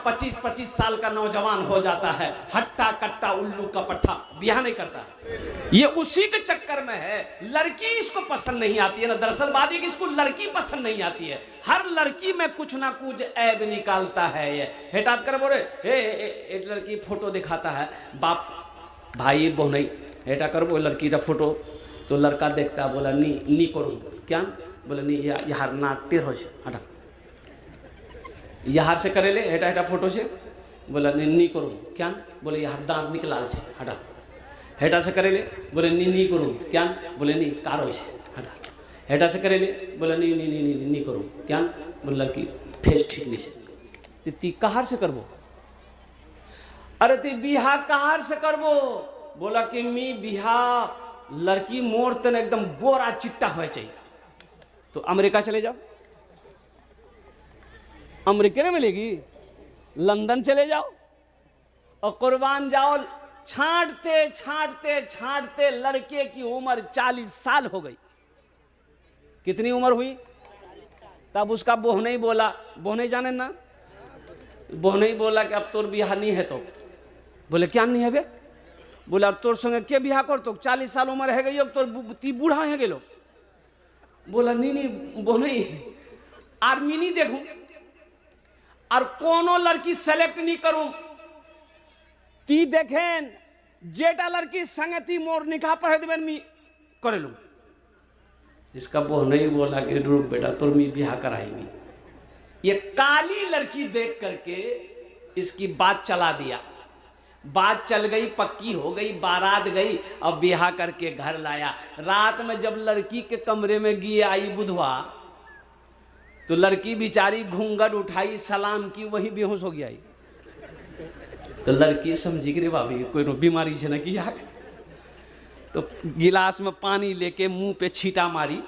25-25 साल का नौजवान हो जाता है, हट्टा कट्टा उल्लू का पट्टा, ब्याह नहीं करता। ये उसी के चक्कर में है, लड़की इसको पसंद नहीं आती है ना। दरअसल बात ये कि इसको लड़की पसंद नहीं आती है, हर लड़की में कुछ ना कुछ ऐब निकालता है। ये हेटात कर बोले एक लड़की फोटो दिखाता है, बाप भाई बहु नहीं हेटा कर वो लड़की का फोटो, तो लड़का देखता बोला नी करूँ क्या, बोले नहीं यार नाक टेढ़ हो हटा, यार से करे ले हेटा हेटा फोटो से, बोला नी करूँ क्या, बोले यार दांत निकलाल से हटा, हेटा से करे ले, बोले नी करूँ क्या, बोले नहीं कारो से हटा, हेटा से करे ले, बोला नी करूँ क्या, बोले लड़की फेस ठीक नहीं से, ती कहार से करबो, अरे ती बिहा कहार से करबो, बोला कि मी बिहा लड़की मोर तन एकदम गोरा चिट्टा हो चाहिए। तो अमेरिका चले जाओ, अमेरिका में मिलेगी, लंदन चले जाओ और कुर्बान जाओ, छांटते छांटते छांटते लड़के की उम्र 40 साल हो गई। कितनी उम्र हुई? तब उसका बोह नहीं बोला, बोह नहीं जाने ना, बोह नहीं बोला कि अब तोर बिहार नहीं है। तो बोले क्या नहीं है बे, बोला तोर संगे के बिहा कर, तो 40 साल उम्र है गई, तोर ती बूढ़ा है गेलो, बोला नहीं बोह नहीं, आर्मी नहीं देखूं और कोनो लड़की सेलेक्ट नहीं करूं, ती देखें जेटा लड़की संगे ती मोर निकाह पढ़े देवें मी करे लूं। इसका बोह नहीं बोला कि रुक बेटा तोर मी बिहा कराई मी। ये काली लड़की देख करके इसकी बात चला दिया, बात चल गई, पक्की हो गई, बारात गई, अब बिहा करके घर लाया। रात में जब लड़की के कमरे में गी आई बुधवा, तो लड़की बेचारी घूंघट उठाई, सलाम की, वही बेहोश हो गया। तो लड़की समझी कि रे भाभी कोई बीमारी है ना कि यार, तो गिलास में पानी लेके मुंह पे छींटा मारी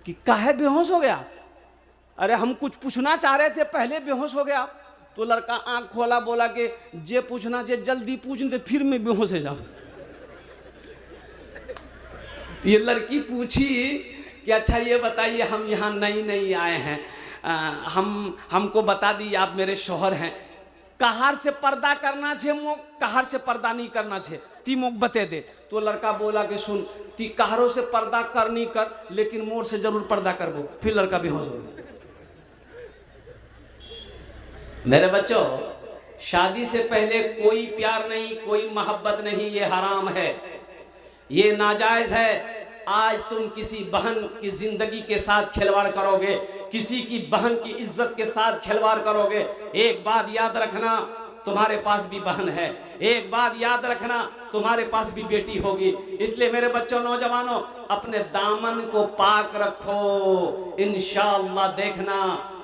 कि काहे बेहोश हो गया। अरे हम कुछ पूछना चाह रहे थे, पहले बेहोश हो गया। तो लड़का आंख खोला, बोला कि जे पूछना चाहिए जल्दी पूछ, नहीं फिर मैं बेहोश हो जाऊं। ये लड़की पूछी कि अच्छा ये बताइए, हम यहाँ नई आए हैं, हमको बता दीजिए आप मेरे शौहर हैं, कहार से पर्दा करना चाहिए मोक, कहार से पर्दा नहीं करना चाहिए, ती मोक बते दे। तो लड़का बोला कि सुन, ती कहारों से पर्दा कर नहीं कर, लेकिन मोर से जरूर पर्दा करबो। फिर लड़का बेहोश हो गया। मेरे बच्चों, शादी से पहले कोई प्यार नहीं, कोई मोहब्बत नहीं, ये हराम है, ये नाजायज है। आज तुम किसी बहन की जिंदगी के साथ खिलवाड़ करोगे, किसी की बहन की इज्जत के साथ खिलवाड़ करोगे। एक बात याद रखना, तुम्हारे पास भी बहन है, एक बात याद रखना, तुम्हारे पास भी बेटी होगी। इसलिए मेरे बच्चों, नौजवानों, अपने दामन को पाक रखो, इंशाअल्लाह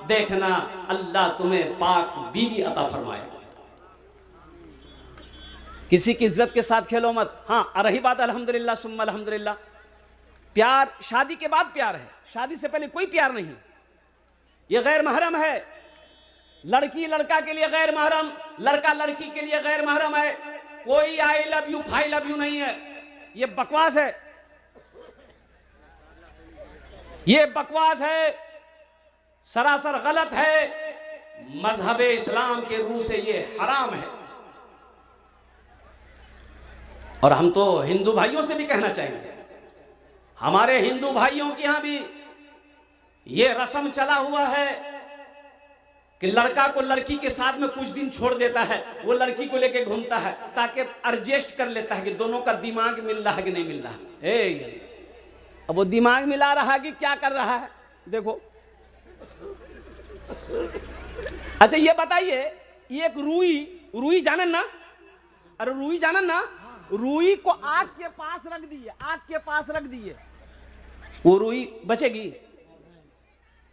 देखना अल्लाह तुम्हें पाक बीवी अता फरमाएगा। किसी की इज्जत के साथ खेलो मत। हाँ, रही बात अल्हम्दुलिल्लाह सुम्मा अल्हम्दुलिल्लाह, प्यार शादी के बाद प्यार है, शादी से पहले कोई प्यार नहीं। ये गैर महरम है, लड़की लड़का के लिए गैर महरम, लड़का लड़की के लिए गैर महरम है। कोई आई लव यू फाई लव यू नहीं है, ये बकवास है, ये बकवास है, सरासर गलत है। मजहब इस्लाम के रूह से ये हराम है। और हम तो हिंदू भाइयों से भी कहना चाहेंगे, हमारे हिंदू भाइयों के यहां भी ये रस्म चला हुआ है कि लड़का को लड़की के साथ में कुछ दिन छोड़ देता है, वो लड़की को लेके घूमता है ताकि एडजस्ट कर लेता है कि दोनों का दिमाग मिल रहा है कि नहीं मिल रहा है। अब वो दिमाग मिला रहा है कि क्या कर रहा है, देखो। अच्छा ये बताइए, ये एक रूई जानन ना, अरे रूई जानन ना, रूई को आग के पास रख दिए, आग के पास रख दिए, वो रूई बचेगी?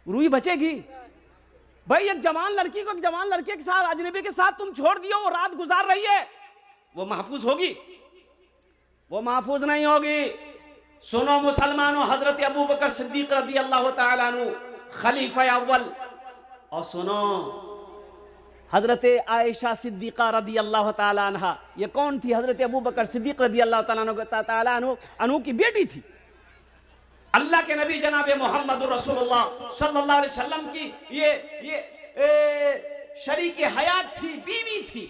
रूई बचेगी? भाई एक जवान लड़की को एक जवान लड़के के साथ, अजनबी के साथ तुम छोड़ दियो, वो रात गुजार रही है, वो महफूज होगी? वो महफूज नहीं होगी। सुनो मुसलमानों, हजरत अबू बकर सिद्दीक रदी अल्लाह तआला अन्हु खलीफा अव्वल, और सुनो हजरत आयशा सिद्दीक़ा रदी अल्लाह ताला अन्हा, ये कौन थी? हजरत अबू बकर सिद्दीक रदी अल्लाह ताला अन्हु की बेटी थी। अल्लाह के नबी जनाब मोहम्मद रसूलुल्लाह सल्लल्लाहु अलैहि वसल्लम की ये शरीके हयात थी, बीवी थी।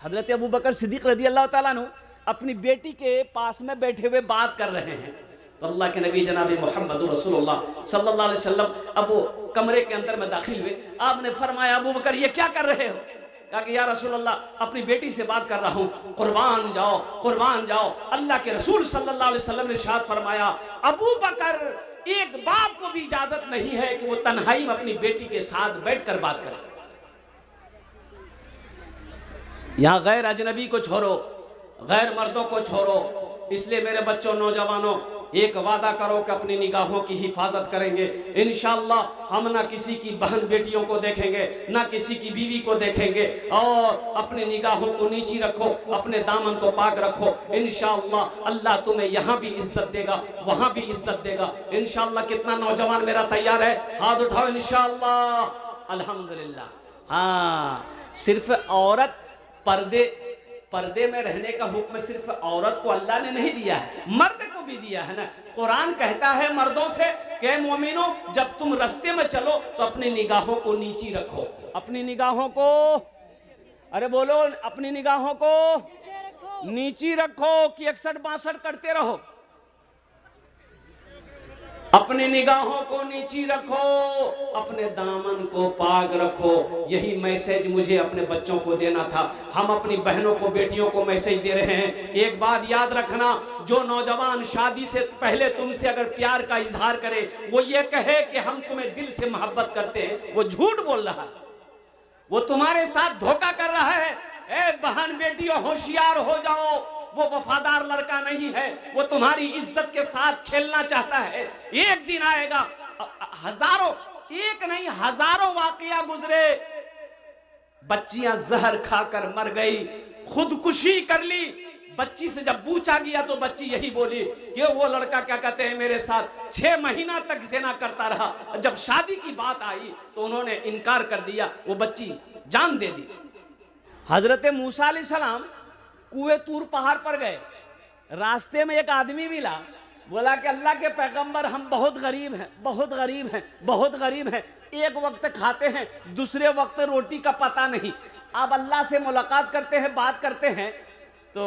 हजरत अबू बकर सिद्दीक रज़ी अल्लाह ताला अन्हु अपनी बेटी के पास में बैठे हुए बात कर रहे हैं, तो अल्लाह के नबी जनाब मोहम्मद रसूलुल्लाह सल्लल्लाहु अलैहि वसल्लम अब वो कमरे के अंदर में दाखिल हुए। आपने फरमाया, अबू बकर ये क्या कर रहे हो? कहा कि या रसूलल्लाह, अपनी बेटी से बात कर रहा हूँ। कुर्बान जाओ, कुर्बान जाओ। अल्लाह के रसूल सल्लल्लाहु अलैहि वसल्लम ने इरशाद फरमाया, अबू बकर, एक बाप को भी इजाजत नहीं है कि वो तन्हाई में अपनी बेटी के साथ बैठकर बात करे। यहाँ गैर अजनबी को छोड़ो, गैर मर्दों को छोड़ो। इसलिए मेरे बच्चों, नौजवानों, एक वादा करो कि अपनी निगाहों की हिफाजत करेंगे। इंशाअल्लाह हम ना किसी की बहन बेटियों को देखेंगे, ना किसी की बीवी को देखेंगे, और अपनी निगाहों को नीची रखो, अपने दामन को पाक रखो। इंशाअल्लाह अल्लाह तुम्हें यहाँ भी इज्जत देगा, वहाँ भी इज्जत देगा। इंशाअल्लाह। कितना नौजवान मेरा तैयार है? हाथ उठाओ। इंशाअल्लाह, अल्हम्दुलिल्लाह। हाँ, सिर्फ औरत पर्दे में रहने का हुक्म सिर्फ औरत को अल्लाह ने नहीं दिया है, मर्द को भी दिया है ना। कुरान कहता है मर्दों से कि मोमिनो, जब तुम रास्ते में चलो तो अपनी निगाहों को नीची रखो। अपनी निगाहों को, अरे बोलो, अपनी निगाहों को नीची रखो कि 61-62 करते रहो। अपनी निगाहों को नीची रखो, अपने दामन को पाक रखो। यही मैसेज मुझे अपने बच्चों को देना था। हम अपनी बहनों को, बेटियों को मैसेज दे रहे हैं कि एक बात याद रखना, जो नौजवान शादी से पहले तुमसे अगर प्यार का इजहार करे, वो ये कहे कि हम तुम्हें दिल से मोहब्बत करते हैं, वो झूठ बोल रहा है, वो तुम्हारे साथ धोखा कर रहा है। ए बहन बेटियों, होशियार हो जाओ। वो वफादार लड़का नहीं है, वो तुम्हारी इज्जत के साथ खेलना चाहता है। एक दिन आएगा, हजारों, एक नहीं हजारों वाकया गुजरे, बच्चियां जहर खाकर मर गई, खुदकुशी कर ली। बच्ची से जब पूछा गया तो बच्ची यही बोली कि वो लड़का क्या कहते हैं मेरे साथ 6 महीना तक ज़िना करता रहा। जब शादी की बात आई तो उन्होंने इनकार कर दिया, वो बच्ची जान दे दी। हजरत मूसा अलैहिस्सलाम कुएं तूर पहाड़ पर गए, रास्ते में एक आदमी मिला, बोला कि अल्लाह के पैगंबर, हम बहुत गरीब हैं, बहुत गरीब हैं, बहुत गरीब हैं, एक वक्त खाते हैं, दूसरे वक्त रोटी का पता नहीं। आप अल्लाह से मुलाकात करते हैं, बात करते हैं, तो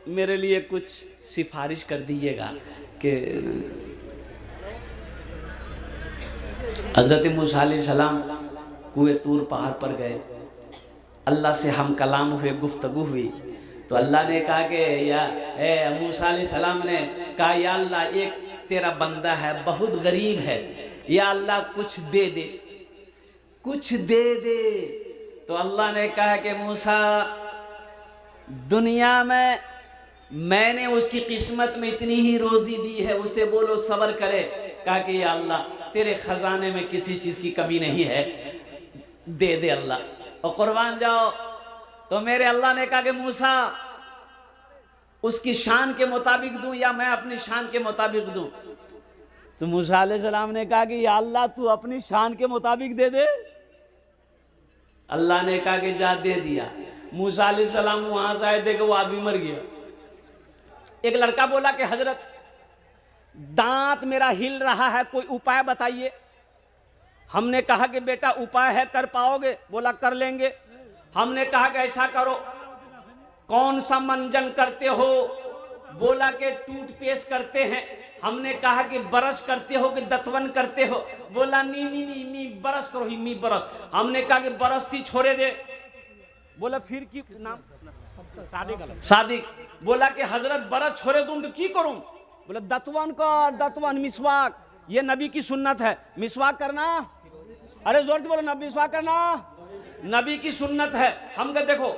मेरे लिए कुछ सिफारिश कर दीजिएगा। कि हजरत मूसा अलैहिस्सलाम कुएं तूर पहाड़ पर गए, अल्लाह से हम कलाम हुए, गुफ्तगू हुई। तो अल्लाह ने कहा कि या मूसा अलैहिस्सलाम ने कहा, या अल्लाह, एक तेरा बंदा है, बहुत गरीब है, या अल्लाह कुछ दे दे, कुछ दे दे। तो अल्लाह ने कहा कि मूसा, दुनिया में मैंने उसकी किस्मत में इतनी ही रोजी दी है, उसे बोलो सब्र करे। कहा कि या अल्लाह, तेरे खजाने में किसी चीज़ की कमी नहीं है, दे दे अल्लाह, और कुर्बान जाओ। तो मेरे अल्लाह ने कहा कि मूसा, उसकी शान के मुताबिक दूं या मैं अपनी शान के मुताबिक दूं? तो मूसा अलैहिस्सलाम ने कहा कि या अल्लाह, तू अपनी शान के मुताबिक दे दे। अल्लाह ने कहा कि जा, दे दिया। मूसा अलैहिस्सलाम वहां से आए, देखो वो आदमी मर गया। एक लड़का बोला कि हजरत, दांत मेरा हिल रहा है, कोई उपाय बताइए। हमने कहा कि बेटा उपाय है, कर पाओगे? बोला कर लेंगे। हमने कहा कि ऐसा करो, कौन सा मंजन करते हो? बोला कि टूथपेस्ट करते हैं। हमने कहा कि ब्रश करते हो कि दतवन करते हो? बोला नी नी नी मी ब्रश करो ही, मी ब्रश। हमने कहा कि ब्रश थी छोड़े दे। बोला फिर की नाम? सादिक। बोला कि हजरत ब्रश छोड़े दूं तो की करूं? बोला दतवन कर, दतवन, मिसवाक, ये नबी की सुन्नत है, मिसवाक करना। अरे जोर से बोलो, नबी मिसवाक करना नबी की सुन्नत है। हम कहे देखो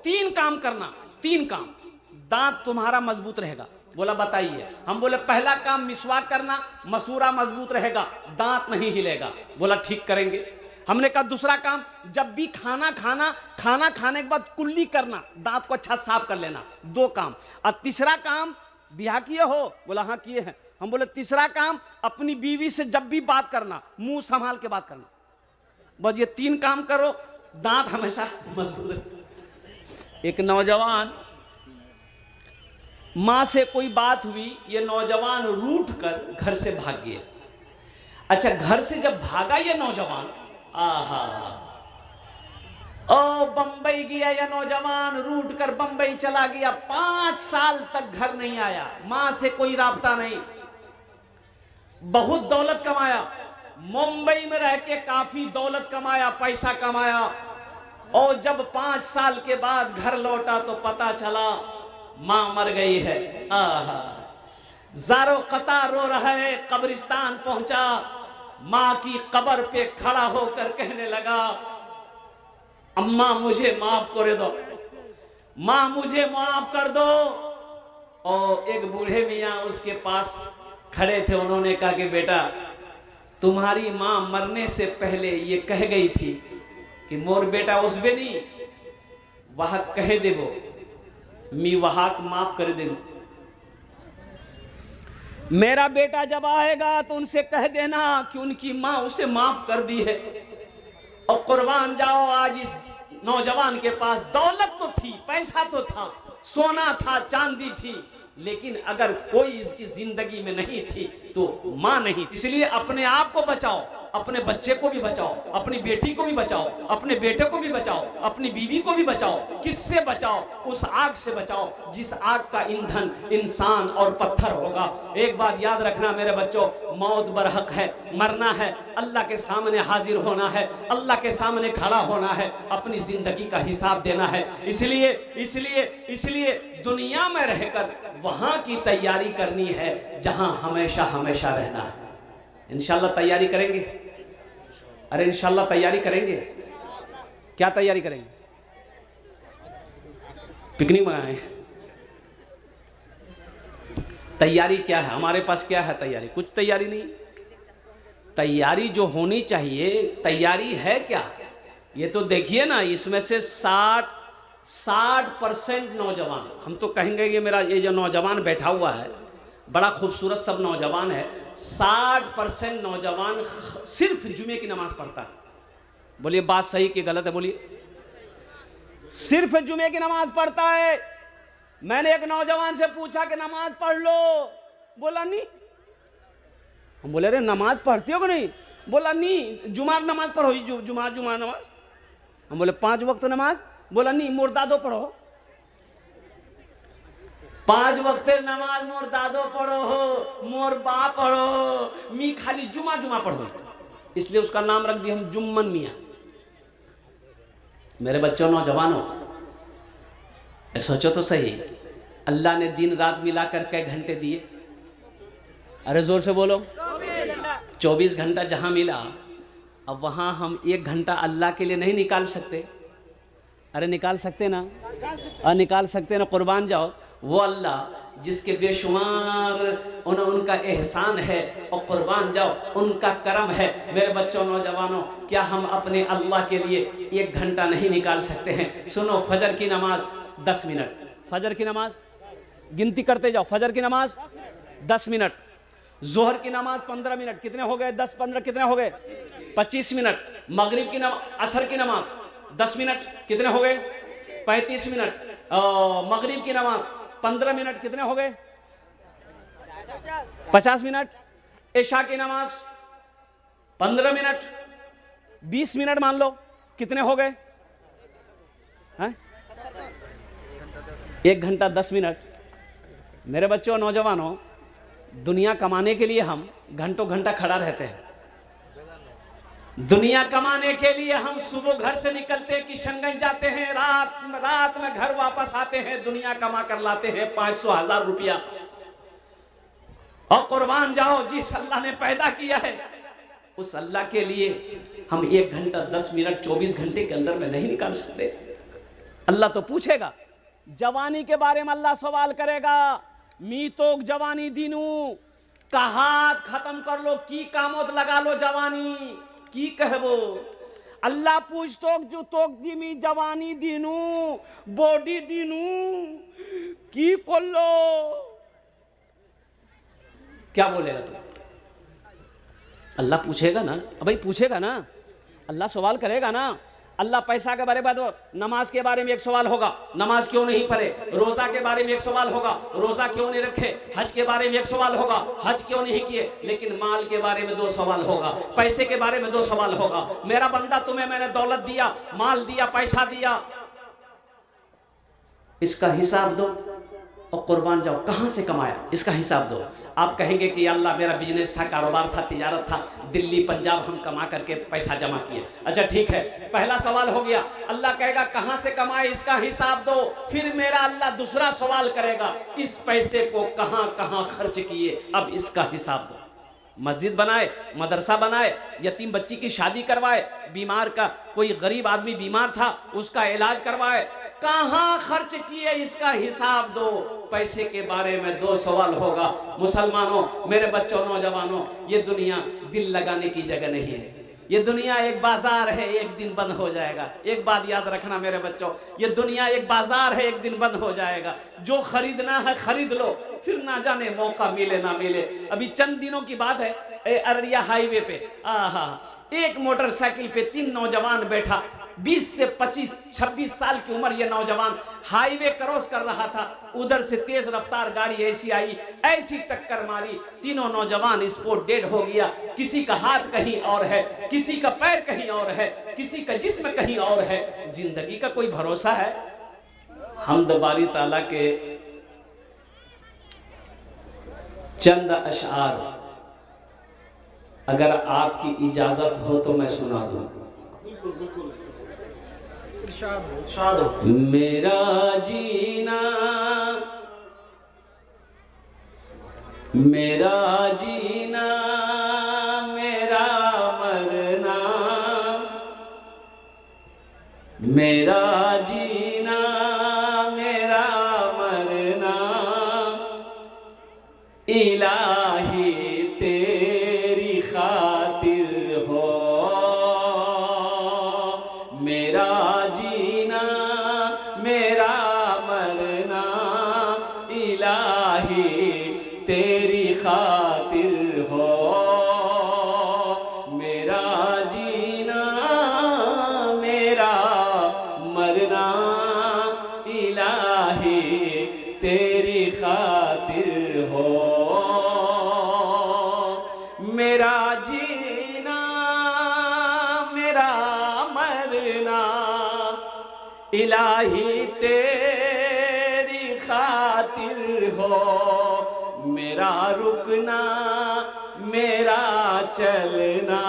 3 काम करना, 3 काम, दांत तुम्हारा मजबूत रहेगा। बोला बताइए। हम बोले पहला काम मिसवाक करना, मसूरा मजबूत रहेगा, दांत नहीं हिलेगा। बोला ठीक करेंगे। हमने कहा दूसरा काम, जब भी खाना खाने के बाद कुल्ली करना, दांत को अच्छा साफ कर लेना। 2 काम। और तीसरा काम, ब्याह किए हो? बोला हाँ किए हैं। हम बोले तीसरा काम, अपनी बीवी से जब भी बात करना, मुंह संभाल के बात करना। बस ये 3 काम करो, दांत हमेशा मजबूत रहे। एक नौजवान, मां से कोई बात हुई, ये नौजवान रूठ कर घर से भाग गया। अच्छा, घर से जब भागा ये नौजवान, आहा, ओ बंबई गया या नौजवान, रूट कर बंबई चला गया, 5 साल तक घर नहीं आया, मां से कोई राब्ता नहीं, बहुत दौलत कमाया, मुंबई में रह के काफी दौलत कमाया, पैसा कमाया, और जब 5 साल के बाद घर लौटा तो पता चला मां मर गई है। आहा, ज़ारो कतार रो रहा है। कब्रिस्तान पहुंचा, मां की कब्र पे खड़ा होकर कहने लगा, अम्मा मुझे माफ कर दो, मां मुझे माफ कर दो। और एक बूढ़े मियाँ उसके पास खड़े थे, उन्होंने कहा कि बेटा तुम्हारी मां मरने से पहले ये कह गई थी कि मोर बेटा उस बे नहीं वह कह देवो मी वहा माफ कर दे, मेरा बेटा जब आएगा तो उनसे कह देना कि उनकी मां उसे माफ कर दी है। और कुर्बान जाओ, आज इस नौजवान के पास दौलत तो थी, पैसा तो था, सोना था, चांदी थी, लेकिन अगर कोई इसकी जिंदगी में नहीं थी तो मां नहीं। इसलिए अपने आप को बचाओ, अपने बच्चे को भी बचाओ, अपनी बेटी को भी बचाओ, अपने बेटे को भी बचाओ, अपनी बीवी को भी बचाओ। किससे बचाओ? उस आग से बचाओ जिस आग का ईंधन इंसान और पत्थर होगा। एक बात याद रखना मेरे बच्चों, मौत बरहक है, मरना है, अल्लाह के सामने हाजिर होना है, अल्लाह के सामने खड़ा होना है, अपनी जिंदगी का हिसाब देना है। इसलिए इसलिए इसलिए दुनिया में रहकर वहां की तैयारी करनी है जहां हमेशा हमेशा रहना है। इंशाल्लाह तैयारी करेंगे? अरे इंशाल्लाह तैयारी करेंगे। क्या तैयारी करेंगे? पिकनिक मंगाए? तैयारी क्या है हमारे पास? क्या है तैयारी? कुछ तैयारी नहीं। तैयारी जो होनी चाहिए, तैयारी है क्या? ये तो देखिए ना, इसमें से 60% नौजवान, हम तो कहेंगे कि मेरा ये जो नौजवान बैठा हुआ है बड़ा खूबसूरत सब नौजवान है, 60% नौजवान सिर्फ जुमे की नमाज पढ़ता है। बोलिए बात सही कि गलत है? बोलिए। सिर्फ जुमे की नमाज पढ़ता है। मैंने एक नौजवान से पूछा कि नमाज पढ़ लो, बोला नहीं। हम बोले अरे नमाज पढ़ती हो कि नहीं? बोला नहीं, जुमार नमाज पढ़ो, जुमार नमाज। हम बोले 5 वक्त नमाज? बोला नहीं, मुर्दादो पढ़ो। 5 वक्त नमाज मोर दादो पढ़ो हो, मोर बा पढ़ो, मी खाली जुमा पढ़ो। इसलिए उसका नाम रख दिया हम जुम्मन मियाँ। मेरे बच्चों, नौजवानों, सोचो तो सही, अल्लाह ने दिन रात मिलाकर कई घंटे दिए? अरे जोर से बोलो। 24 घंटा जहां मिला, अब वहां हम 1 घंटा अल्लाह के लिए नहीं निकाल सकते? अरे निकाल सकते ना? निकाल सकते ना? कुर्बान जाओ वो अल्लाह जिसके बेशुमार उनका एहसान है, और कुर्बान जाओ उनका करम है। मेरे बच्चों, नौजवानों, क्या हम अपने अल्लाह के लिए 1 घंटा नहीं निकाल सकते हैं? सुनो, फजर की नमाज 10 मिनट, फजर की नमाज गिनती करते जाओ, फजर की नमाज 10 मिनट, जोहर की नमाज 15 मिनट, कितने हो गए? 10 15 कितने हो गए? 25 मिनट। मगरिब की नमाज, असर की नमाज 10 मिनट, कितने हो गए? 35 मिनट। मगरिब की नमाज 15 मिनट, कितने हो गए? 50 मिनट। इशा की नमाज 15 मिनट, 20 मिनट मान लो, कितने हो गए? 1 घंटा 10 मिनट। मेरे बच्चों, नौजवानों, दुनिया कमाने के लिए हम घंटों घंटा खड़ा रहते हैं। दुनिया कमाने के लिए हम सुबह घर से निकलते हैं, किशनगंज जाते हैं, रात में घर वापस आते हैं, दुनिया कमा कर लाते हैं 500,000 रुपया। और कुर्बान जाओ, जिस अल्लाह ने पैदा किया है उस अल्लाह के लिए हम 1 घंटा 10 मिनट 24 घंटे के अंदर में नहीं निकाल सकते। अल्लाह तो पूछेगा। जवानी के बारे में अल्लाह सवाल करेगा, मी तोक जवानी दीनू, का हाथ खत्म कर लो, की कामोत लगा लो जवानी की कहबो। अल्लाह पूछ तोक जी मी जवानी दीनू, बॉडी दीनू, की कर लो। क्या बोलेगा तू? अल्लाह पूछेगा ना, भाई पूछेगा ना, अल्लाह सवाल करेगा ना। अल्लाह पैसा के बारे में बताओ, नमाज के बारे में एक सवाल होगा, नमाज क्यों नहीं पढ़े। रोजा के बारे में एक सवाल होगा, रोजा क्यों नहीं रखे। हज के बारे में एक सवाल होगा, हज क्यों नहीं किए। लेकिन माल के बारे में 2 सवाल होगा, पैसे के बारे में 2 सवाल होगा। मेरा बंदा, तुम्हें मैंने दौलत दिया, माल दिया, पैसा दिया, इसका हिसाब दो और कुर्बान जाओ, कहां से कमाया इसका हिसाब दो। आप कहेंगे कि अल्लाह मेरा बिजनेस था, कारोबार था, तिजारत था, दिल्ली पंजाब हम कमा करके पैसा जमा किए। अच्छा ठीक है, पहला सवाल हो गया। अल्लाह कहेगा कहां से कमाए इसका हिसाब दो। फिर मेरा अल्लाह दूसरा सवाल करेगा, इस पैसे को कहां कहां खर्च किए, अब इसका हिसाब दो। मस्जिद बनाए, मदरसा बनाए, यतीम बच्ची की शादी करवाए, बीमार का कोई गरीब आदमी बीमार था उसका इलाज करवाए, कहां खर्च किए इसका हिसाब दो। पैसे के बारे में 2 सवाल होगा। मुसलमानों, मेरे बच्चों, नौजवानों, ये दुनिया दिल लगाने की जगह नहीं है। ये दुनिया एक बाजार है, एक दिन बंद हो जाएगा। एक बात याद रखना मेरे बच्चों, ये दुनिया एक बाजार है, एक दिन बंद हो जाएगा। जो खरीदना है खरीद लो, फिर ना जाने मौका मिले ना मिले। अभी चंद दिनों की बात है, अररिया हाईवे पे एक मोटरसाइकिल पे 3 नौजवान बैठा, 20 से 25-26 साल की उम्र। ये नौजवान हाईवे क्रॉस कर रहा था, उधर से तेज रफ्तार गाड़ी ऐसी आई, ऐसी टक्कर मारी, तीनों नौजवान स्पॉट डेड हो गया। किसी का हाथ कहीं और है, किसी का पैर कहीं और है, किसी का जिस्म कहीं और है। जिंदगी का कोई भरोसा है। हम्द बारी ताला के चंद अशआर अगर आपकी इजाजत हो तो मैं सुना दूं। मेरा जीना, मेरा जीना, मेरा मरना, मेरा जीना, मेरा मरना, इलाही तेरी खातिर हो। मेरा जीना, मेरा मरना, इलाही तेरी खातिर हो। मेरा जीना, मेरा मरना, इलाही तेरी खातिर हो। मेरा जीना, मेरा मरना, इलाही तेरी खातिर हो। मेरा रुकना, मेरा चलना,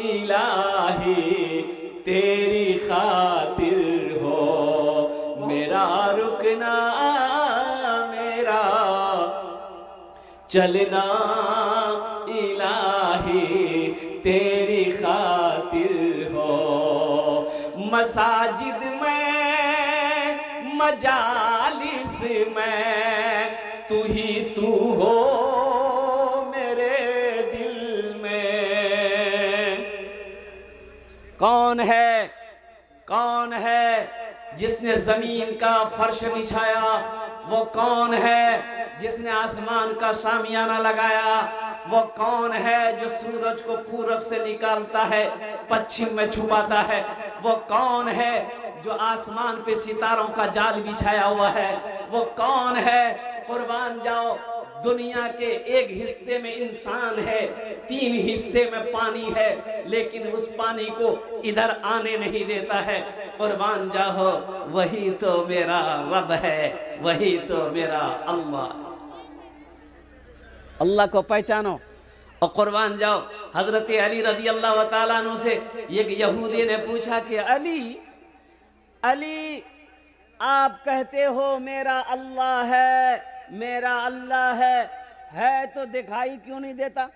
इलाही तेरी खातिर हो। मेरा रुकना, मेरा चलना, इलाही तेरी खातिर हो। मसाजिद में, मजालिस में, तू ही तू हो मेरे दिल में। कौन है, कौन है जिसने जमीन का फर्श बिछाया। वो कौन है जिसने आसमान का शामियाना लगाया। वो कौन है जो सूरज को पूरब से निकालता है, पश्चिम में छुपाता है। वो कौन है जो आसमान पे सितारों का जाल बिछाया हुआ है। वो कौन है, कुर्बान जाओ, दुनिया के एक हिस्से में इंसान है, 3 हिस्से में पानी है, लेकिन उस पानी को इधर आने नहीं देता है। कुर्बान जाओ, वही तो मेरा रब है, वही तो मेरा अल्लाह। अल्लाह को पहचानो और कुर्बान जाओ। हजरत अली रदी अल्लाह तआला अन्हु से एक यहूदी ने पूछा कि अली, अली आप कहते हो मेरा अल्लाह है, मेरा अल्लाह है तो दिखाई क्यों नहीं देता।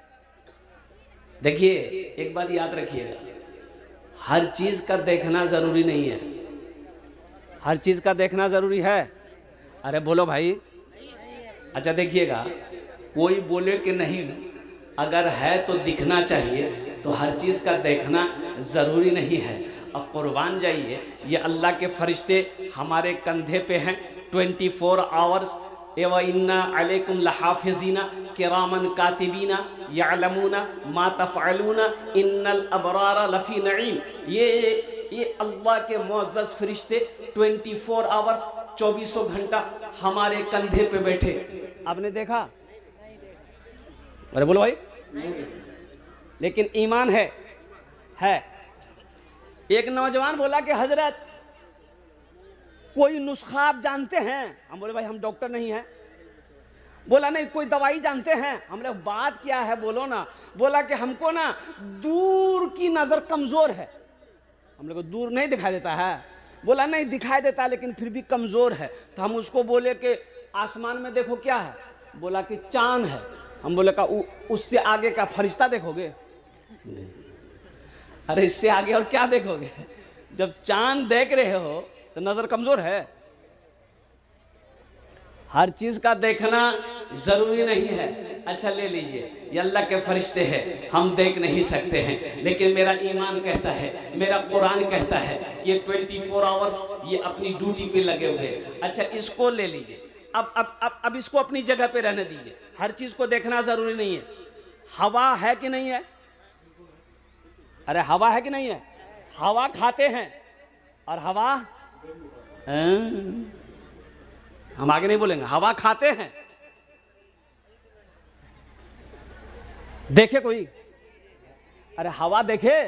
देखिए एक बात याद रखिएगा, हर चीज का देखना जरूरी नहीं है। हर चीज का देखना जरूरी है। अरे बोलो भाई। अच्छा देखिएगा, कोई बोले कि नहीं, अगर है तो दिखना चाहिए, तो हर चीज का देखना जरूरी नहीं है। अब कुर्बान जाइए, ये अल्लाह के फरिश्ते हमारे कंधे पे हैं 24 आवर्स। एव इन्ना अलैकुम लहाफिज़ीना किरामन कातिबीना यअलमूना मा तफ़अलूना इन्नल अबरार लफ़ी नईम। ये ये अल्लाह के मुअज़्ज़ज़ फरिश्ते 24 आवर्स 24 घंटा हमारे कंधे पे बैठे। आपने देखा? अरे बोलो भाई। लेकिन ईमान है। एक नौजवान बोला कि हजरत कोई नुस्खा आप जानते हैं? हम बोले भाई हम डॉक्टर नहीं हैं। बोला नहीं कोई दवाई जानते हैं? हमने बात क्या है बोलो ना। बोला कि हमको ना दूर की नज़र कमज़ोर है। हम लोग को दूर नहीं दिखाई देता है। बोला नहीं दिखाई देता लेकिन फिर भी कमज़ोर है। तो हम उसको बोले कि आसमान में देखो क्या है? बोला कि चांद है। हम बोले का उससे आगे का फरिश्ता देखोगे? अरे इससे आगे और क्या देखोगे? जब चांद देख रहे हो तो नज़र कमज़ोर है। हर चीज़ का देखना ज़रूरी नहीं है। अच्छा ले लीजिए, ये अल्लाह के फरिश्ते हैं, हम देख नहीं सकते हैं, लेकिन मेरा ईमान कहता है, मेरा कुरान कहता है कि ये 24 आवर्स ये अपनी ड्यूटी पे लगे हुए हैं। अच्छा इसको ले लीजिए। अब इसको अपनी जगह पे रहने दीजिए। हर चीज़ को देखना ज़रूरी नहीं है। हवा है कि नहीं है? अरे हवा है कि नहीं है? हवा खाते हैं और हवा हम आगे नहीं बोलेंगे। हवा खाते हैं। देखे कोई? अरे हवा देखे?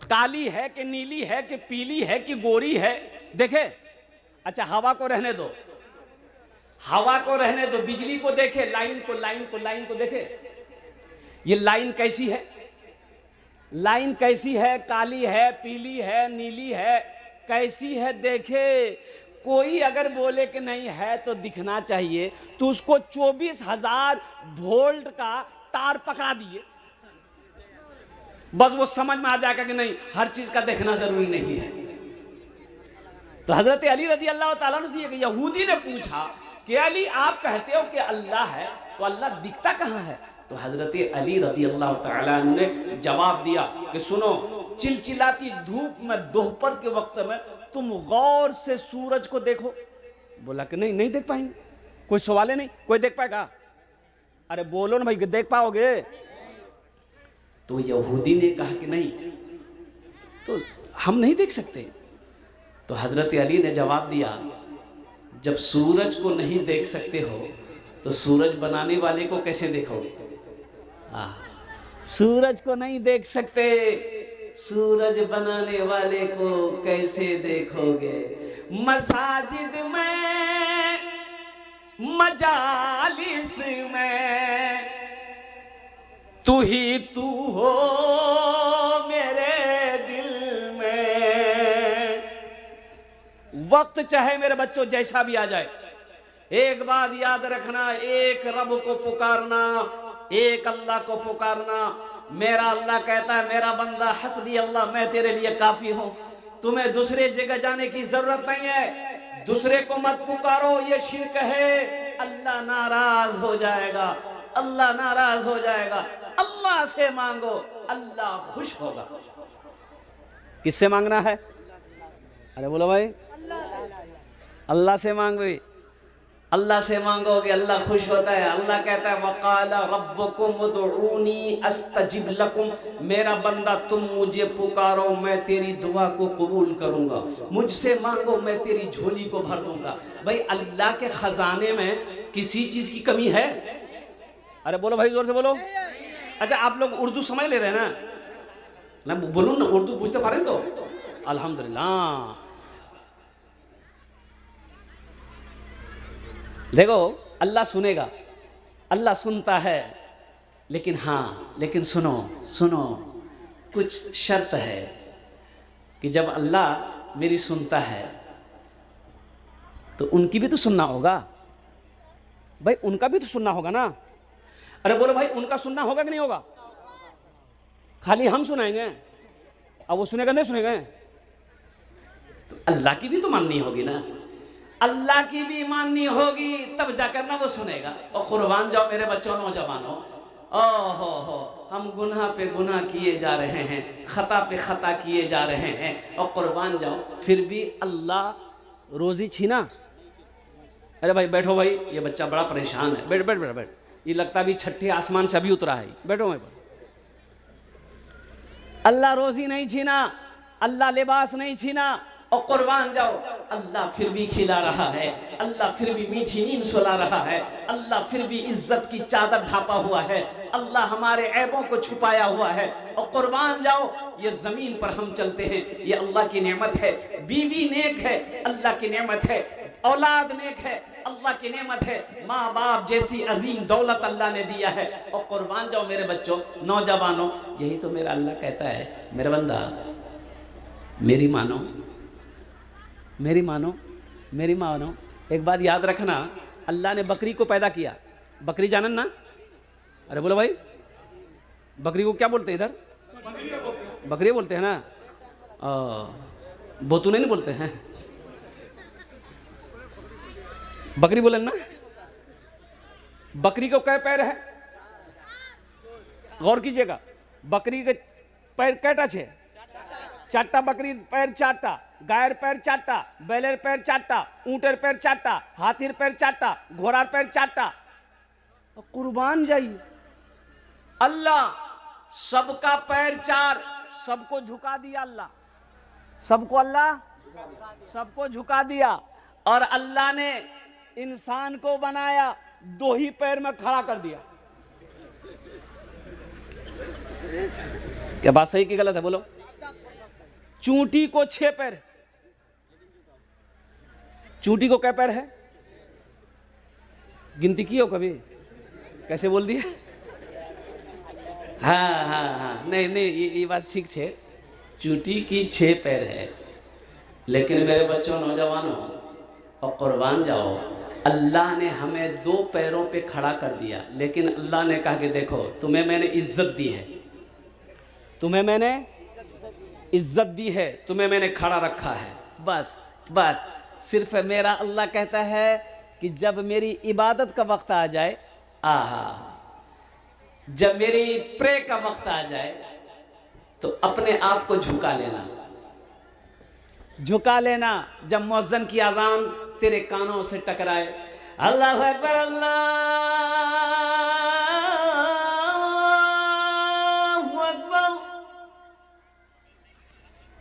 काली है कि नीली है कि पीली है कि गोरी है? देखे? अच्छा हवा को रहने दो, हवा को रहने दो। बिजली को देखे, लाइन को देखे। ये लाइन कैसी है? लाइन कैसी है? काली है, पीली है, नीली है, कैसी है? देखे। कोई अगर बोले कि नहीं है तो दिखना चाहिए, तो उसको 24,000 वोल्ट का तार पकड़ा दिए, बस वो समझ में आ जाएगा कि नहीं हर चीज का देखना जरूरी नहीं है। तो हजरत अली रजी अल्लाह ताला अन्हु से यहूदी ने पूछा कि अली आप कहते हो कि अल्लाह है, तो अल्लाह दिखता कहाँ है? तो हजरत अली रजी अल्लाह ताला अन्हु ने जवाब दिया कि सुनो, चिलचिलाती धूप में दोपहर के वक्त में तुम गौर से सूरज को देखो। बोला कि नहीं देख पाएंगे। कोई सवाल है नहीं, कोई देख पाएगा? अरे बोलो ना भाई देख पाओगे? तो यहूदी ने कहा कि नहीं, तो हम नहीं देख सकते। तो हजरत अली ने जवाब दिया, जब सूरज को नहीं देख सकते हो तो सूरज बनाने वाले को कैसे देखोगे? सूरज को नहीं देख सकते, सूरज बनाने वाले को कैसे देखोगे? मसाजिद में, मजालिस में तू ही तू हो मेरे दिल में। वक्त चाहे मेरे बच्चों जैसा भी आ जाए, एक बात याद रखना, एक रब को पुकारना, एक अल्लाह को पुकारना। मेरा अल्लाह कहता है मेरा बंदा हस्बी अल्लाह, मैं तेरे लिए काफी हूं, तुम्हें दूसरे जगह जाने की जरूरत नहीं है। दूसरे को मत पुकारो, ये शिर्क है। अल्लाह नाराज हो जाएगा, अल्लाह नाराज हो जाएगा। अल्लाह से मांगो, अल्लाह खुश होगा। किससे मांगना है? अरे बोलो भाई, अल्लाह से मांगो। अल्लाह से मांगोगे अल्लाह खुश होता है। अल्लाह कहता है वक़ाला रब्बुकुम उदऊनी अस्तजिब लकुम, मेरा बंदा तुम मुझे पुकारो मैं तेरी दुआ को कबूल करूंगा। मुझसे मांगो मैं तेरी झोली को भर दूंगा। भाई अल्लाह के खजाने में किसी चीज की कमी है? अरे बोलो भाई, जोर से बोलो। अच्छा आप लोग उर्दू समझ ले रहे हैं ना? मैं बोलूँ ना, उर्दू पूछते पा रहे तो अल्हम्दुलिल्लाह। देखो अल्लाह सुनेगा, अल्लाह सुनता है, लेकिन लेकिन सुनो कुछ शर्त है कि जब अल्लाह मेरी सुनता है तो उनकी भी तो सुनना होगा। भाई उनका भी तो सुनना होगा ना। अरे बोलो भाई, उनका सुनना होगा कि नहीं होगा? खाली हम सुनाएंगे अब वो सुनेगा नहीं सुनेगा? तो अल्लाह की भी तो माननी होगी ना। अल्लाह की भी माननी होगी तब जाकर ना वो सुनेगा। और कुर्बान जाओ मेरे बच्चों नौजवानों, हो हम गुनाह पे गुनाह किए जा रहे हैं, खता पे खता किए जा रहे हैं, और कुर्बान जाओ फिर भी अल्लाह रोजी छीना। अरे भाई बैठो भाई, ये बच्चा बड़ा परेशान है, बैठ बैठ बैठ बैठ, ये लगता भी छठे आसमान से अभी उतरा है, बैठो भाई। अल्लाह रोजी नहीं छीना, अल्लाह लिबास नहीं छीना और कुर्बान जाओ, अल्लाह फिर भी खिला रहा है, अल्लाह फिर भी मीठी नींद सुला रहा है, अल्लाह फिर भी इज्जत की चादर ढापा हुआ है, अल्लाह हमारे ऐबों को छुपाया हुआ है। और कुर्बान जाओ, ये ज़मीन पर हम चलते हैं, ये अल्लाह की नेमत है। बीवी नेक है, अल्लाह की नेमत है। औलाद नेक है, अल्लाह की नेमत है। माँ बाप जैसी अजीम दौलत अल्लाह ने दिया है। और कुर्बान जाओ मेरे बच्चों, नौजवानों, यही तो मेरा अल्लाह कहता है, मेरा बंदा मेरी मानो, मेरी मानो, मेरी मानो। एक बात याद रखना, अल्लाह ने बकरी को पैदा किया। बकरी जानन ना? अरे बोलो भाई, बकरी को क्या बोलते हैं इधर? बकरी बोलते हैं ना? बोतूने नहीं बोलते हैं, बकरी बोले ना। बकरी को कै पैर है? गौर कीजिएगा, बकरी के पैर कैटा छे? चारटा। बकरी पैर चारटा, गायर पैर चारटा, बैलेर पैर चारटा, ऊँटेर पैर चारटा, हाथीर पैर चारटा, घोड़ार पैर चारटा। कुर्बान जाइए, अल्लाह सबका पैर चार, सबको झुका दिया अल्लाह, सबको अल्लाह सबको झुका दिया। और अल्लाह ने इंसान को बनाया, दो ही पैर में खड़ा कर दिया। क्या बात सही कि गलत है? बोलो। चूंटी को 6 पैर, चूंटी को क्या पैर है? गिनती की हो कभी? कैसे बोल दिए? हाँ हाँ हाँ, नहीं नहीं, ये बात ठीक है, चूंटी की 6 पैर है। लेकिन मेरे बच्चों, नौजवानों, और कुर्बान जाओ, अल्लाह ने हमें 2 पैरों पे खड़ा कर दिया। लेकिन अल्लाह ने कहा कि देखो, तुम्हें मैंने इज्जत दी है, तुम्हें मैंने इज्जत दी है, तुम्हें मैंने खड़ा रखा है। बस बस, सिर्फ मेरा अल्लाह कहता है कि जब मेरी इबादत का वक्त आ जाए, आहा, जब मेरी प्रे का वक्त आ जाए, तो अपने आप को झुका लेना, झुका लेना। जब मुअज्जिन की अजान तेरे कानों से टकराए, अल्लाहु अकबर, अल्लाहु अकबर,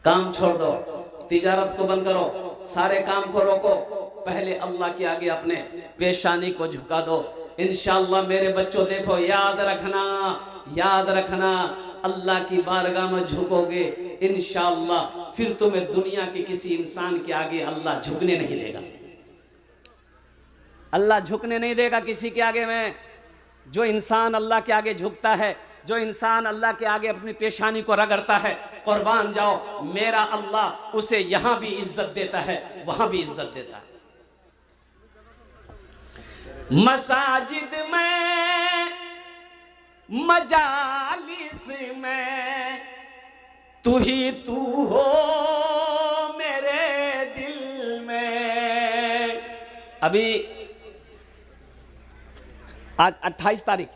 काम छोड़ दो, तिजारत को बंद करो, सारे काम को रोको, पहले अल्लाह के आगे अपने पेशानी को झुका दो। इंशाअल्लाह मेरे बच्चों, देखो, याद रखना, याद रखना, अल्लाह की बारगाह में झुकोगे, इंशाअल्लाह फिर तुम्हें दुनिया के किसी इंसान के आगे अल्लाह झुकने नहीं देगा। अल्लाह झुकने नहीं देगा किसी के आगे में। जो इंसान अल्लाह के आगे झुकता है, जो इंसान अल्लाह के आगे अपनी पेशानी को रगड़ता है, कुर्बान जाओ, मेरा अल्लाह उसे यहां भी इज्जत देता है, वहां भी इज्जत देता है। मसाजिद में, मजालिस में, तू ही तू हो मेरे दिल में। अभी आज 28 तारीख,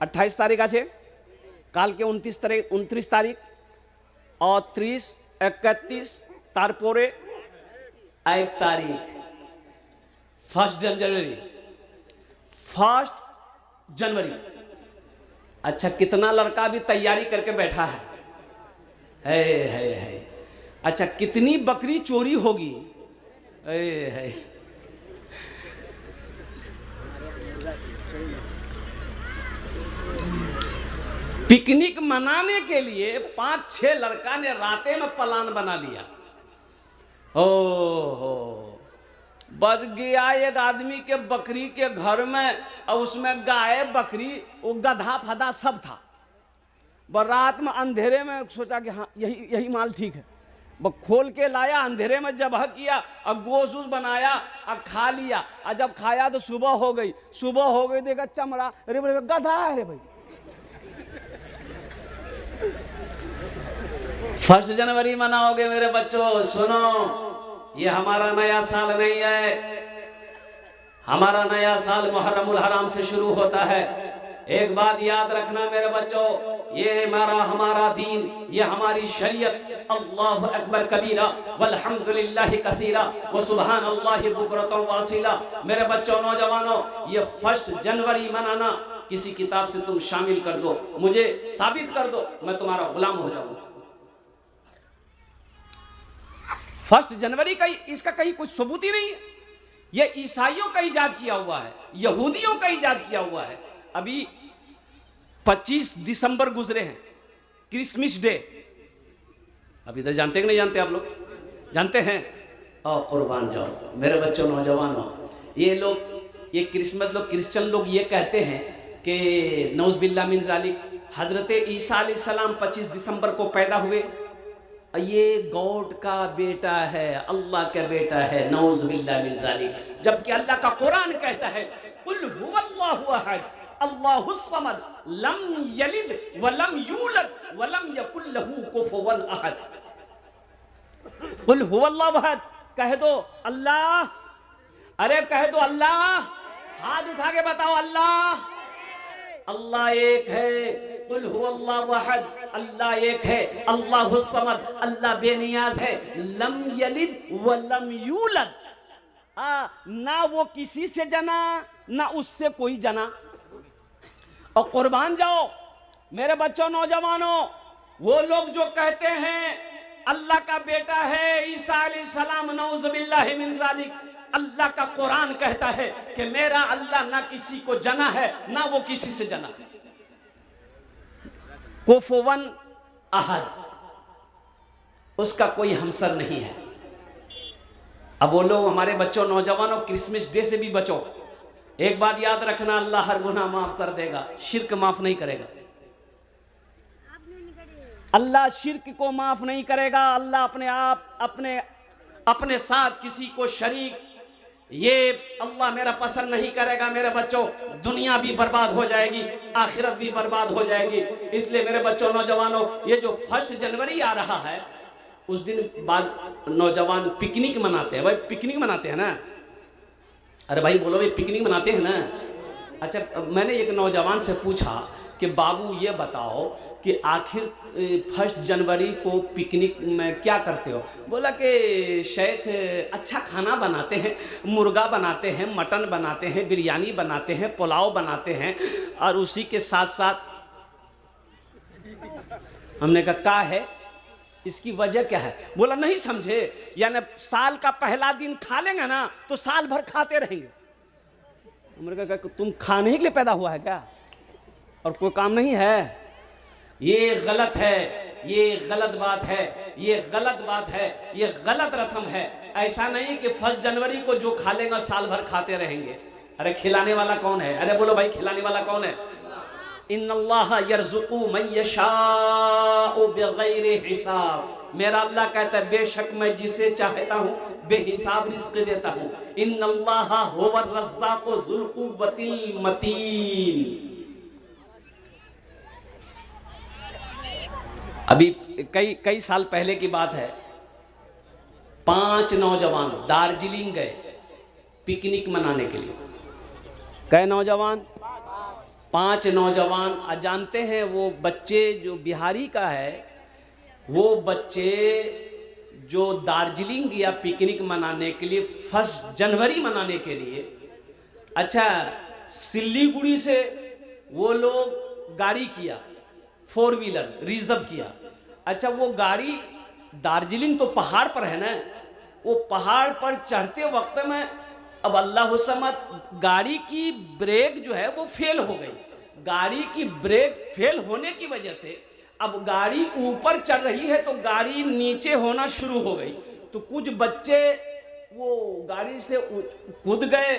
28 तारीख आज है, काल के 29 तारीख और 30, 31 तारपोरे 1 तारीख, 1 जनवरी। अच्छा, कितना लड़का भी तैयारी करके बैठा है। अच्छा, कितनी बकरी चोरी होगी। है पिकनिक मनाने के लिए 5-6 लड़का ने राते में प्लान बना लिया। हो बच गया एक आदमी के बकरी के घर में, और उसमें गाय, बकरी, वो गधा फदा सब था। रात में अंधेरे में सोचा कि हाँ, यही माल ठीक है, वो खोल के लाया, अंधेरे में जबह किया और गोश्त वोश बनाया और खा लिया। और जब खाया तो सुबह हो गई, देखा चमड़ा, अरे बोले गधा है रे भाई। 1 जनवरी मनाओगे मेरे बच्चों, सुनो, ये हमारा नया साल नहीं है। हमारा नया साल मुहर्रमुल हराम से शुरू होता है। एक बात याद रखना मेरे बच्चों, ये हमारा दीन, ये हमारी शरीयत, अल्लाहु अकबर कबीरा वल्हम्दुलिल्लाहि कसीरा व सुबहानल्लाहि बुकरतन वासिला। मेरे बच्चों, नौजवानों, ये 1 जनवरी मनाना किसी किताब से तुम शामिल कर दो, मुझे साबित कर दो, मैं तुम्हारा गुलाम हो जाऊंगा। 1 जनवरी का इसका कहीं कुछ सबूत ही नहीं है। यह ईसाइयों का इजाद किया हुआ है, यहूदियों का इजाद किया हुआ है। अभी 25 दिसंबर गुजरे हैं, क्रिसमस डे। अभी तो जानते कि नहीं जानते? आप लोग जानते हैं? और कुर्बान जाओ मेरे बच्चों, नौजवानों, ये लोग, ये क्रिसमस लोग, क्रिश्चियन लोग ये कहते हैं कि नौज़ बिल्लाह मिन ज़ालिक, हज़रत ईसा अलैहिस्सलाम 25 दिसंबर को पैदा हुए, ये गॉड का बेटा है, अल्लाह का बेटा है, नौज़ बिल्लाह मिन ज़ालिक। जबकि अल्लाह का कुरान कहता है कुल हुवल्लाहु अहद अल्लाहुस समद लम यलिद वलम यूलद वलम यकुल लहू कुफुवन अहद। कुल हुवल्लाहु अहद, कह दो अल्लाह, अरे कह दो अल्लाह, हाथ उठा के बताओ अल्लाह, अल्लाह एक है। कुल हुवल्लाहु अहद, अल्लाह एक है, अल्लाहुस समद, अल्लाह बेनियाज है, लम यलिद व लम यूलद, ना वो किसी से जना ना उससे कोई जना। और कुर्बान जाओ मेरे बच्चों, नौजवानों, वो लोग जो कहते हैं अल्लाह का बेटा है ईसा अलैहिस्सलाम, नऊज़ बिल्लाहि मिन ज़ालिक, अल्लाह का कुरान कहता है कि मेरा अल्लाह ना किसी को जना है ना वो किसी से जना है। कुफुवन अहद, उसका कोई हमसर नहीं है। अब बोलो हमारे बच्चों, नौजवानों, क्रिसमस डे से भी बचो। एक बात याद रखना, अल्लाह हर गुनाह माफ कर देगा, शिर्क माफ नहीं करेगा। अल्लाह शिर्क को माफ नहीं करेगा। अल्लाह अपने आप अपने साथ किसी को शरीक, ये अल्लाह मेरा पसंद नहीं करेगा। मेरे बच्चों, दुनिया भी बर्बाद हो जाएगी, आखिरत भी बर्बाद हो जाएगी। इसलिए मेरे बच्चों, नौजवानों, ये जो 1 जनवरी आ रहा है, उस दिन बाज नौजवान पिकनिक मनाते हैं। भाई पिकनिक मनाते हैं ना? अरे भाई बोलो, भाई पिकनिक मनाते हैं ना? अच्छा, मैंने एक नौजवान से पूछा कि बाबू ये बताओ कि आखिर 1 जनवरी को पिकनिक में क्या करते हो? बोला कि शेख अच्छा खाना बनाते हैं, मुर्गा बनाते हैं, मटन बनाते हैं, बिरयानी बनाते हैं, पुलाव बनाते हैं, और उसी के साथ साथ हमने कहा क्या है इसकी वजह क्या है? बोला नहीं समझे, यानी साल का पहला दिन खा लेंगे ना तो साल भर खाते रहेंगे। हमने कहा तुम खाने के लिए पैदा हुआ है क्या, और कोई काम नहीं है? ये गलत है, ये गलत बात है, ये गलत बात है, ये गलत रस्म है। ऐसा नहीं कि 1 जनवरी को जो खा लेगा साल भर खाते रहेंगे। अरे खिलाने वाला कौन है? अरे बोलो भाई, खिलाने वाला कौन है? इन्नल्लाह यर्ज़ुक़ु मन यशाअ बिग़ैरि हिसाब। मेरा अल्लाह कहता है बेशक मैं जिसे चाहता हूँ बेहिसाब रिज़्क़ देता हूँ। इन्नल्लाह हुवर रज़्ज़ाक़ु ज़ुल क़ुव्वतिल मतीन। अभी कई साल पहले की बात है, 5 नौजवान दार्जिलिंग गए पिकनिक मनाने के लिए। कई नौजवान? 5 नौजवान। जानते हैं वो बच्चे जो बिहारी का है, वो बच्चे जो दार्जिलिंग गया पिकनिक मनाने के लिए, 1 जनवरी मनाने के लिए, अच्छा सिल्लीगुड़ी से वो लोग गाड़ी किया, 4 व्हीलर रिजर्व किया। अच्छा वो गाड़ी, दार्जिलिंग तो पहाड़ पर है ना, वो पहाड़ पर चढ़ते वक्त में अब अल्लाह समद, गाड़ी की ब्रेक जो है वो फेल हो गई। गाड़ी की ब्रेक फेल होने की वजह से अब गाड़ी ऊपर चढ़ रही है तो गाड़ी नीचे होना शुरू हो गई। तो कुछ बच्चे वो गाड़ी से कूद गए,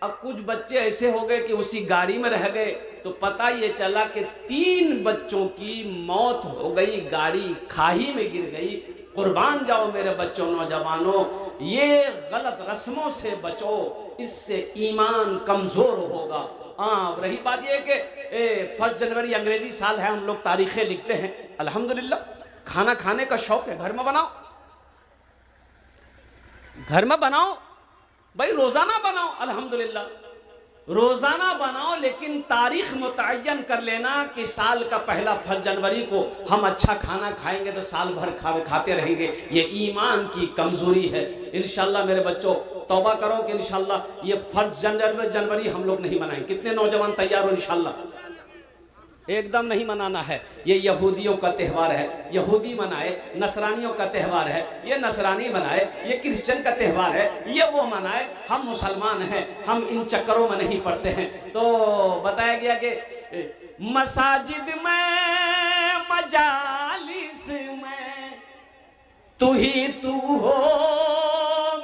अब कुछ बच्चे ऐसे हो गए कि उसी गाड़ी में रह गए। तो पता ये चला कि 3 बच्चों की मौत हो गई, गाड़ी खाई में गिर गई। कुर्बान जाओ मेरे बच्चों, नौजवानों, ये गलत रस्मों से बचो, इससे ईमान कमज़ोर होगा। हाँ, रही बात ये कि 1 जनवरी अंग्रेजी साल है, हम लोग तारीखें लिखते हैं, अल्हम्दुलिल्लाह। खाना खाने का शौक है, घर में बनाओ, घर में बनाओ भाई, रोज़ाना बनाओ, अल्हम्दुलिल्लाह रोज़ाना बनाओ, लेकिन तारीख मुतय्यन कर लेना कि साल का पहला 1 जनवरी को हम अच्छा खाना खाएंगे तो साल भर खाते रहेंगे। ये ईमान की कमज़ोरी है। इंशाल्लाह मेरे बच्चों तौबा करो कि इंशाल्लाह ये 1 जनवरी हम लोग नहीं मनाएंगे। कितने नौजवान तैयार हो? इंशाल्लाह एकदम नहीं मनाना है। ये यहूदियों का त्यौहार है, यहूदी मनाए। नसरानियों का त्यौहार है, ये नसरानी मनाए। ये क्रिश्चियन का त्यौहार है, ये वो मनाए। हम मुसलमान हैं, हम इन चक्करों में नहीं पड़ते हैं। तो बताया गया कि मसाजिद में, मजालिस में तू ही तू हो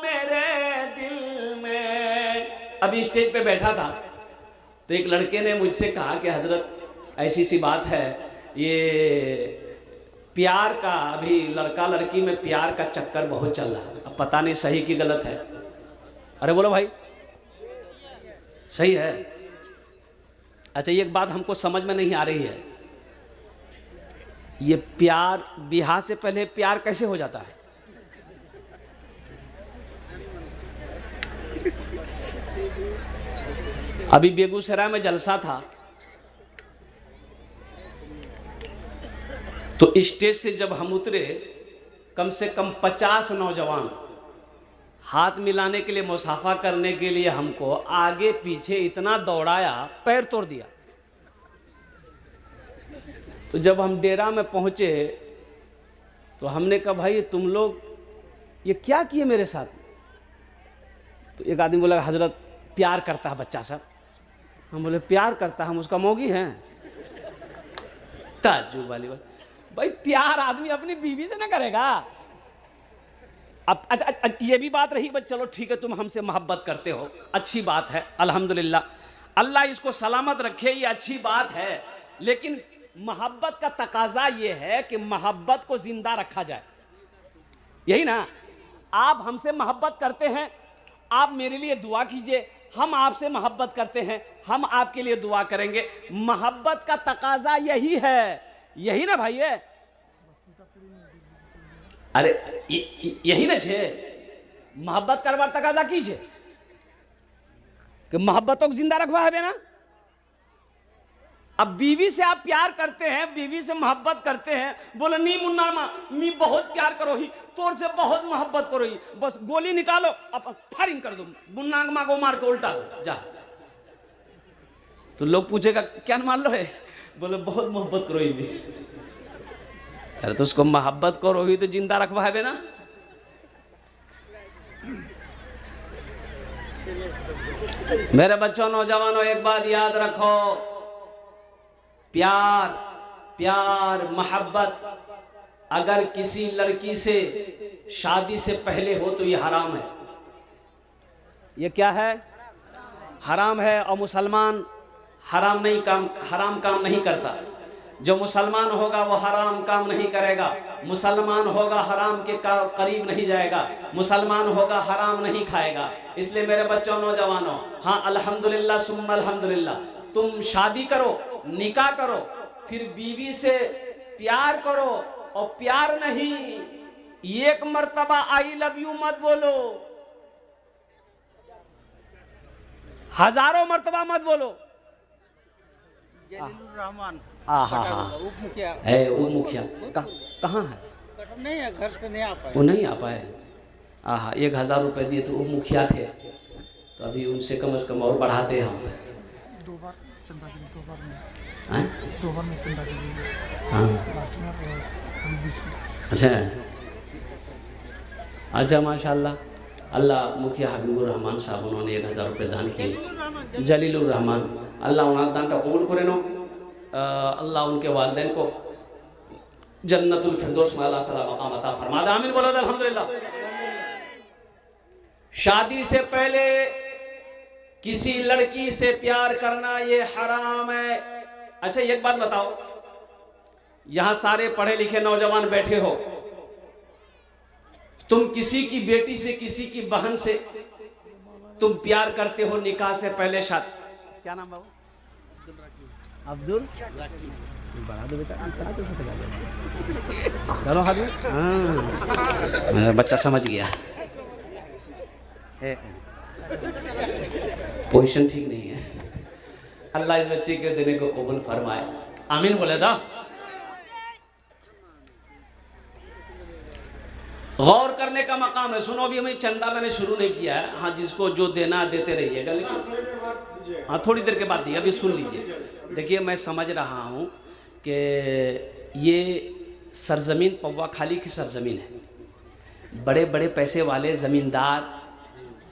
मेरे दिल में। अभी स्टेज पे बैठा था तो एक लड़के ने मुझसे कहा कि हजरत ऐसी सी बात है, ये प्यार का, अभी लड़का लड़की में प्यार का चक्कर बहुत चल रहा है, अब पता नहीं सही कि गलत है। अरे बोलो भाई, सही है? अच्छा, ये एक बात हमको समझ में नहीं आ रही है, ये प्यार, ब्याह से पहले प्यार कैसे हो जाता है? अभी बेगूसराय में जलसा था तो स्टेज से जब हम उतरे, कम से कम 50 नौजवान हाथ मिलाने के लिए, मुसाफा करने के लिए हमको आगे पीछे इतना दौड़ाया, पैर तोड़ दिया। तो जब हम डेरा में पहुंचे तो हमने कहा भाई तुम लोग ये क्या किए मेरे साथ? तो एक आदमी बोला हजरत प्यार करता है बच्चा सब। हम बोले प्यार करता है, हम उसका मौगी हैं? ताज्जुब वाली बात। भाई प्यार आदमी अपनी बीवी से ना करेगा। अब अच्छा ये भी बात रही, बस चलो ठीक है, तुम हमसे मोहब्बत करते हो, अच्छी बात है, अल्हम्दुलिल्लाह, अल्लाह इसको सलामत रखे, ये अच्छी बात है। लेकिन मोहब्बत का तकाजा ये है कि मोहब्बत को जिंदा रखा जाए, यही ना? आप हमसे मोहब्बत करते हैं, आप मेरे लिए दुआ कीजिए, हम आपसे मोहब्बत करते हैं, हम आपके लिए दुआ करेंगे। मोहब्बत का तकाजा यही है, यही ना भाई? है अरे यही ना छे मोहब्बत करवार तकाजा की छे कि मोहब्बतों को जिंदा रखवा है ना। अब बीवी से आप प्यार करते हैं, बीवी से मोहब्बत करते हैं, बोले नी मुन्ना माँ मी बहुत प्यार करो ही, तोर से बहुत मोहब्बत करो ही, बस गोली निकालो अब फायरिंग कर दो, मुन्ना माँ को मार के उल्टा दो जा। तो लोग पूछेगा क्या मान लो है? बोले बहुत मोहब्बत करो ही भी। अरे तो उसको मोहब्बत करो ही तो जिंदा रखवा है ना। मेरे बच्चों, नौजवानों, एक बात याद रखो, प्यार, प्यार, मोहब्बत अगर किसी लड़की से शादी से पहले हो तो ये हराम है। ये क्या है? हराम है। और मुसलमान हराम काम नहीं करता। जो मुसलमान होगा वो हराम काम नहीं करेगा, मुसलमान होगा हराम के करीब नहीं जाएगा, मुसलमान होगा हराम नहीं खाएगा। इसलिए मेरे बच्चों, नौजवानों, हाँ अल्हम्दुलिल्लाह सुम्मा अल्हम्दुलिल्लाह, तुम शादी करो, निकाह करो, फिर बीवी से प्यार करो, और प्यार नहीं, एक मर्तबा आई लव यू मत बोलो, हजारों मर्तबा मत बोलो। रहमान उप मुखिया है, वो मुखिया कहाँ है? नहीं है, घर से नहीं आ पाए, वो नहीं आ पाए। 1000 रुपये दिए तो उप मुखिया थे, तो अभी उनसे कम से कम और बढ़ाते हम। 2 बार चंदा की, 2 बार में, हैं? 2 बार में चंदा की। हाँ लास्ट में अभी बीच में। अच्छा माशाल्लाह, अल्लाह मुखिया हबीबुर रहमान साहब उन्होंने 1000 रुपये दान किए। जलीलुर रहमान, अल्लाह उन्हें दान का कबूल करे नो। अल्लाह उनके वालिदैन को जन्नतुल फिरदौस में अल्लाह सलाम मकाम अता फरमा दे। आमीन बोलो अल्हम्दुलिल्लाह। शादी से पहले किसी लड़की से प्यार करना ये हराम है। अच्छा एक बात बताओ, यहां सारे पढ़े लिखे नौजवान बैठे हो, तुम किसी की बेटी से, किसी की बहन से तुम प्यार करते हो निकाह से पहले? शादी, क्या नाम बाबू? अब्दुल बढ़ा दो बेटा, चलो हाथ में। मेरा बच्चा समझ गया, पोजीशन ठीक नहीं है। अल्लाह इस बच्चे के देने को कबूल फरमाए, आमीन बोले था। गौर करने का मकाम है। सुनो, अभी हमें चंदा मैंने शुरू नहीं किया है, हाँ जिसको जो देना देते रहिएगा, लेकिन हाँ थोड़ी देर के बाद दिए, अभी सुन लीजिए। देखिए मैं समझ रहा हूँ कि ये सरज़मीन पौवा खाली की सरज़मीन है। बड़े बड़े पैसे वाले ज़मींदार,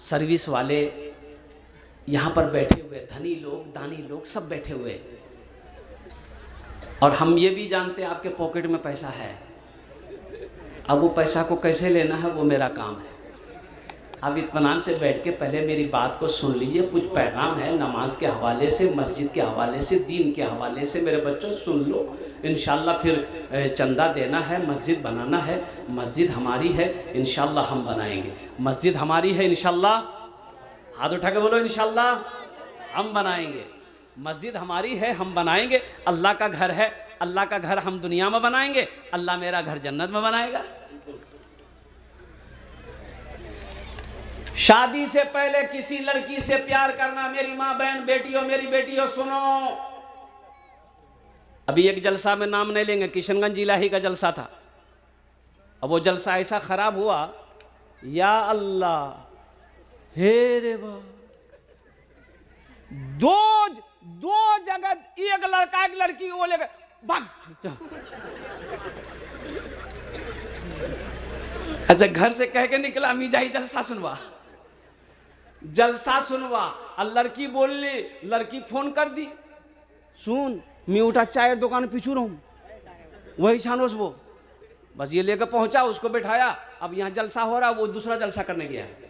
सर्विस वाले यहाँ पर बैठे हुए, धनी लोग, दानी लोग सब बैठे हुए। और हम ये भी जानते हैं आपके पॉकेट में पैसा है। अब वो पैसा को कैसे लेना है वो मेरा काम है। आप इत्मीनान से बैठ के पहले मेरी बात को सुन लीजिए। कुछ पैगाम है नमाज के हवाले से, मस्जिद के हवाले से, दीन के हवाले से। मेरे बच्चों सुन लो, इंशाल्लाह फिर चंदा देना है, मस्जिद बनाना है। मस्जिद हमारी है, इंशाल्लाह हम बनाएंगे। मस्जिद हमारी है, इंशाल्लाह, हाथ उठा के बोलो, इंशाल्लाह हम बनाएंगे। मस्जिद हमारी है, हम बनाएंगे। अल्लाह का घर है, अल्लाह का घर हम दुनिया में बनाएंगे, अल्लाह मेरा घर जन्नत में बनाएगा। शादी से पहले किसी लड़की से प्यार करना, मेरी माँ बहन बेटियों, मेरी बेटियों सुनो। अभी एक जलसा में नाम नहीं लेंगे, किशनगंज इलाही का जलसा था। अब वो जलसा ऐसा खराब हुआ, या अल्लाह, हे रे बा, दो जगह एक लड़का एक लड़की वो लेकर भाग। अच्छा, घर से कह के निकला मीजाई जलसा सुनवा, जलसा सुनवा। और लड़की बोल ली, लड़की फोन कर दी, सुन मैं उठा चाय दुकान पीछू रहूं, वही छानोस वो बस ये लेकर पहुंचा, उसको बैठाया। अब यहाँ जलसा हो रहा, वो दूसरा जलसा करने गया है।